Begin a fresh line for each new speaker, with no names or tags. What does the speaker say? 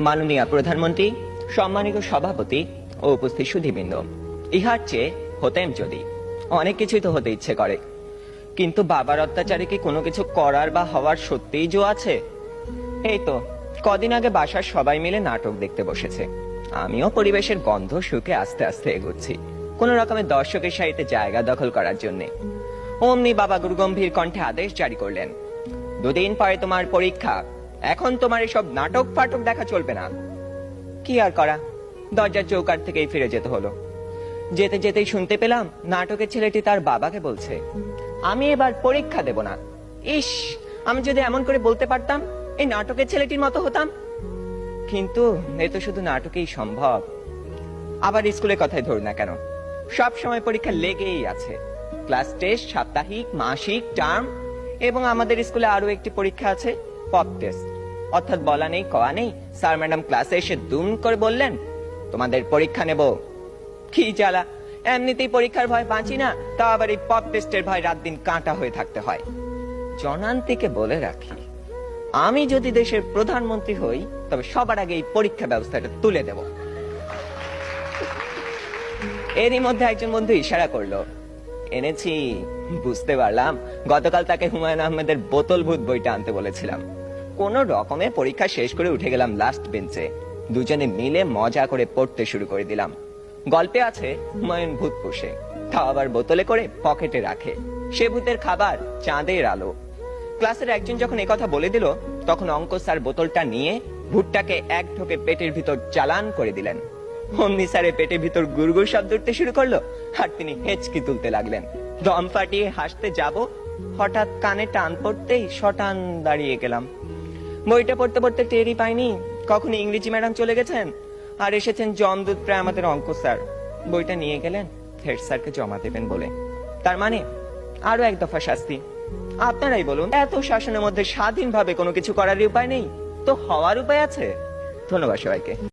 মাননীয় প্রধানমন্ত্রী, সম্মানিত সভাপতি ও উপস্থিত সুধীবৃন্দ, ইহার চেয়ে হতেম যদি অনেক কিছুই তো হতে ইচ্ছে করে, কিন্তু বাবার অত্যাচারে কি কোনো কিছু করার বা হওয়ার সত্যিই জো আছে? এই তো কদিন আগে বাসার সবাই মিলে নাটক দেখতে বসেছে। আমিও পরিবেশের গন্ধ শুকে আস্তে আস্তে এগোচ্ছি কোন রকমের দর্শকের সারিতে জায়গা দখল করার জন্য। অমনি বাবা গুরুগম্ভীর কণ্ঠে আদেশ জারি করলেন, 2 দিন পরে তোমার পরীক্ষা, এখন তোমার এসব নাটক ফাটক দেখা চলবে না। কি আর করা, দরজার চৌকাঠ থেকেই ফিরে যেতে হলো। যেতে যেতেই শুনতে পেলাম নাটকের ছেলেটি তার বাবাকে বলছে, আমি এবার পরীক্ষা দেব না। ইস, আমি যদি এমন করে বলতে পারতাম, এই নাটকের ছেলেটির মতো হতাম। কিন্তু এ তো শুধু নাটকেই সম্ভব। আবার স্কুলের কথাই ধরুন না কেন, সব সময় পরীক্ষা লেগেই আছে। ক্লাস টেস্ট, সাপ্তাহিক, মাসিক, টার্ম, এবং আমাদের স্কুলে আরো একটি পরীক্ষা আছে, পপ টেস্ট। অর্থাৎ বলা নেই কওয়া নেই, স্যার ম্যাডাম ক্লাসে এসে দুম করে বললেন, তোমাদের পরীক্ষা নেব। কি জ্বালা, এমনিতেই পরীক্ষার ভয় বাঁচি না, তা আবার এই পপ টেস্টের ভয় রাত দিন কাঁটা হয়ে থাকতে হয়। জনান্তিকে বলে রাখি, আমি যদি দেশের প্রধানমন্ত্রী হই তবে সবার আগে এই পরীক্ষা ব্যবস্থাটা তুলে দেব। এরই মধ্যে একজন বন্ধু ইশারা করলো, এনেছি। বুঝতে পারলাম গতকাল তাকে হুমায়ুন আহমেদের বোতল ভূত বইটা আনতে বলেছিলাম। কোন রকমে পরীক্ষা শেষ করে উঠে গেলাম লাস্ট বেঞ্চে। দুজনে মিলে মজা করে পড়তে শুরু করে দিলাম। গল্পে আছে হুমায়ুন ভূত পোষে, তাও আবার বোতলে করে পকেটে রাখে। সে ভূতের খাবার চাঁদের আলো। ক্লাসের একজন যখন একথা বলে দিল, তখন অঙ্ক স্যার বোতলটা নিয়ে ভূতটাকে এক ঢোকে পেটের ভিতর চালান করে দিলেন। অমনি স্যারের পেটের ভিতর গুড়গুড় শব্দ উঠতে শুরু করলো, আর তিনি হেঁচকি তুলতে লাগলেন। দম ফাটিয়ে হাসতে যাব, হঠাৎ কানে টান পড়তেই শটান দাঁড়িয়ে গেলাম। বইটা পড়তে পড়তে টেরই পাইনি কখন ইংরেজি ম্যাডাম চলে গেছেন আর এসেছেন জমদূত প্রায় আমাদের অঙ্ক স্যার। বইটা নিয়ে গেলেন হেড স্যারকে জমা দেবেন বলে। তার মানে আরো এক দফা শাস্তি। আপনারাই বলুন, এত শাসনের মধ্যে স্বাধীনভাবে কোনো কিছু করার উপায় নেই তো হওয়ার উপায় আছে? ধন্যবাদ সবাইকে।